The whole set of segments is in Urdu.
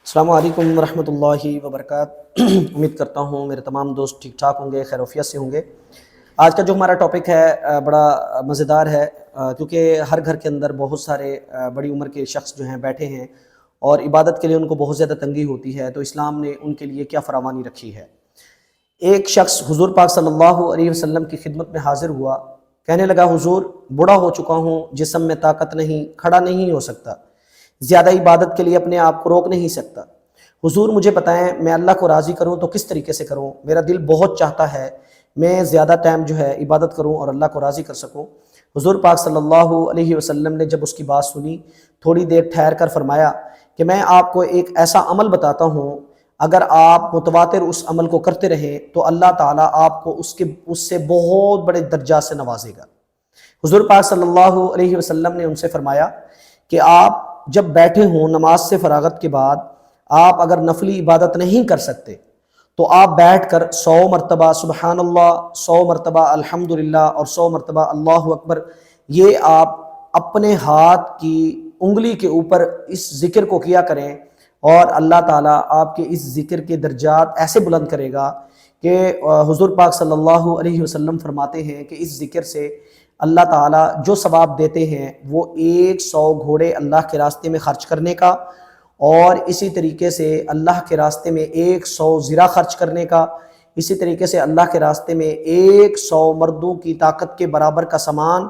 السلام علیکم ورحمۃ اللہ وبرکاتہ۔ امید کرتا ہوں میرے تمام دوست ٹھیک ٹھاک ہوں گے، خیر وفیت سے ہوں گے۔ آج کا جو ہمارا ٹاپک ہے بڑا مزیدار ہے، کیونکہ ہر گھر کے اندر بہت سارے بڑی عمر کے شخص جو ہیں بیٹھے ہیں اور عبادت کے لیے ان کو بہت زیادہ تنگی ہوتی ہے، تو اسلام نے ان کے لیے کیا فراوانی رکھی ہے۔ ایک شخص حضور پاک صلی اللہ علیہ وسلم کی خدمت میں حاضر ہوا، کہنے لگا حضور بوڑھا ہو چکا ہوں، جسم میں طاقت نہیں، کھڑا نہیں ہو سکتا، زیادہ عبادت کے لیے اپنے آپ کو روک نہیں سکتا۔ حضور مجھے بتائیں میں اللہ کو راضی کروں تو کس طریقے سے کروں؟ میرا دل بہت چاہتا ہے میں زیادہ ٹائم جو ہے عبادت کروں اور اللہ کو راضی کر سکوں۔ حضور پاک صلی اللہ علیہ وسلم نے جب اس کی بات سنی، تھوڑی دیر ٹھہر کر فرمایا کہ میں آپ کو ایک ایسا عمل بتاتا ہوں، اگر آپ متواتر اس عمل کو کرتے رہیں تو اللہ تعالیٰ آپ کو اس سے بہت بڑے درجات سے نوازے گا۔ حضور پاک صلی اللہ علیہ وسلم نے ان سے فرمایا کہ آپ جب بیٹھے ہوں نماز سے فراغت کے بعد، آپ اگر نفلی عبادت نہیں کر سکتے تو آپ بیٹھ کر 100 مرتبہ سبحان اللہ، 100 مرتبہ الحمدللہ اور 100 مرتبہ اللہ اکبر، یہ آپ اپنے ہاتھ کی انگلی کے اوپر اس ذکر کو کیا کریں، اور اللہ تعالیٰ آپ کے اس ذکر کے درجات ایسے بلند کرے گا کہ حضور پاک صلی اللہ علیہ وسلم فرماتے ہیں کہ اس ذکر سے اللہ تعالیٰ جو ثواب دیتے ہیں وہ 100 گھوڑے اللہ کے راستے میں خرچ کرنے کا، اور اسی طریقے سے اللہ کے راستے میں 100 زرہ خرچ کرنے کا، اسی طریقے سے اللہ کے راستے میں 100 مردوں کی طاقت کے برابر کا سامان،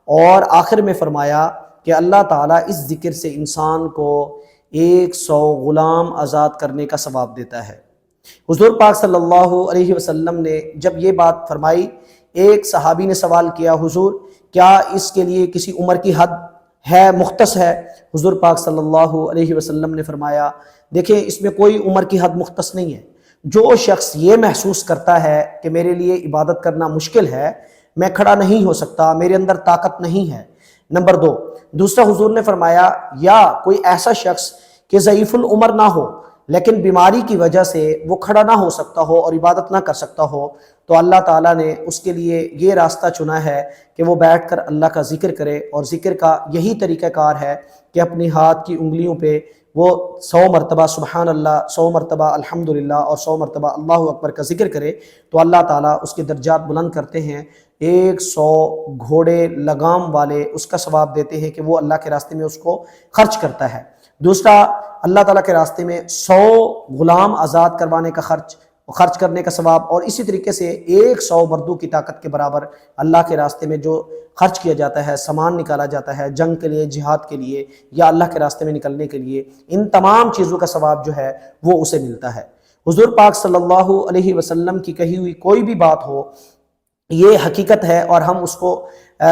اور آخر میں فرمایا کہ اللہ تعالیٰ اس ذکر سے انسان کو 100 غلام آزاد کرنے کا ثواب دیتا ہے۔ حضور پاک صلی اللہ علیہ وسلم نے جب یہ بات فرمائی، ایک صحابی نے سوال کیا حضور کیا اس کے لیے کسی عمر کی حد ہے، مختص ہے؟ حضور پاک صلی اللہ علیہ وسلم نے فرمایا دیکھیں اس میں کوئی عمر کی حد مختص نہیں ہے۔ جو شخص یہ محسوس کرتا ہے کہ میرے لیے عبادت کرنا مشکل ہے، میں کھڑا نہیں ہو سکتا، میرے اندر طاقت نہیں ہے، نمبر 2۔ دوسرا حضور نے فرمایا یا کوئی ایسا شخص کہ ضعیف العمر نہ ہو لیکن بیماری کی وجہ سے وہ کھڑا نہ ہو سکتا ہو اور عبادت نہ کر سکتا ہو، تو اللہ تعالیٰ نے اس کے لیے یہ راستہ چنا ہے کہ وہ بیٹھ کر اللہ کا ذکر کرے، اور ذکر کا یہی طریقہ کار ہے کہ اپنی ہاتھ کی انگلیوں پہ وہ 100 مرتبہ سبحان اللہ، 100 مرتبہ الحمدللہ اور 100 مرتبہ اللہ اکبر کا ذکر کرے، تو اللہ تعالیٰ اس کے درجات بلند کرتے ہیں، 100 گھوڑے لگام والے اس کا ثواب دیتے ہیں کہ وہ اللہ کے راستے میں اس کو خرچ کرتا ہے۔ دوسرا، اللہ تعالیٰ کے راستے میں 100 غلام آزاد کروانے کا خرچ کرنے کا ثواب، اور اسی طریقے سے 100 مردوں کی طاقت کے برابر اللہ کے راستے میں جو خرچ کیا جاتا ہے، سامان نکالا جاتا ہے جنگ کے لیے، جہاد کے لیے یا اللہ کے راستے میں نکلنے کے لیے، ان تمام چیزوں کا ثواب جو ہے وہ اسے ملتا ہے۔ حضور پاک صلی اللہ علیہ وسلم کی کہی ہوئی کوئی بھی بات ہو، یہ حقیقت ہے اور ہم اس کو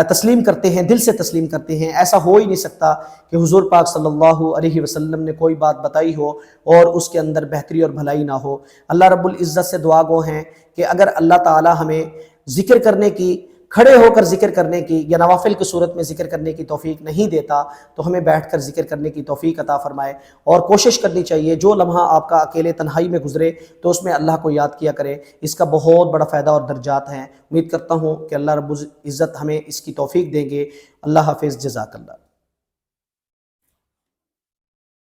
تسلیم کرتے ہیں، دل سے تسلیم کرتے ہیں۔ ایسا ہو ہی نہیں سکتا کہ حضور پاک صلی اللہ علیہ وسلم نے کوئی بات بتائی ہو اور اس کے اندر بہتری اور بھلائی نہ ہو۔ اللہ رب العزت سے دعا گو ہیں کہ اگر اللہ تعالی ہمیں ذکر کرنے کی، کھڑے ہو کر ذکر کرنے کی یا نوافل کی صورت میں ذکر کرنے کی توفیق نہیں دیتا تو ہمیں بیٹھ کر ذکر کرنے کی توفیق عطا فرمائے، اور کوشش کرنی چاہیے جو لمحہ آپ کا اکیلے تنہائی میں گزرے تو اس میں اللہ کو یاد کیا کرے، اس کا بہت بڑا فائدہ اور درجات ہیں۔ امید کرتا ہوں کہ اللہ رب العزت ہمیں اس کی توفیق دیں گے۔ اللہ حافظ، جزاک اللہ۔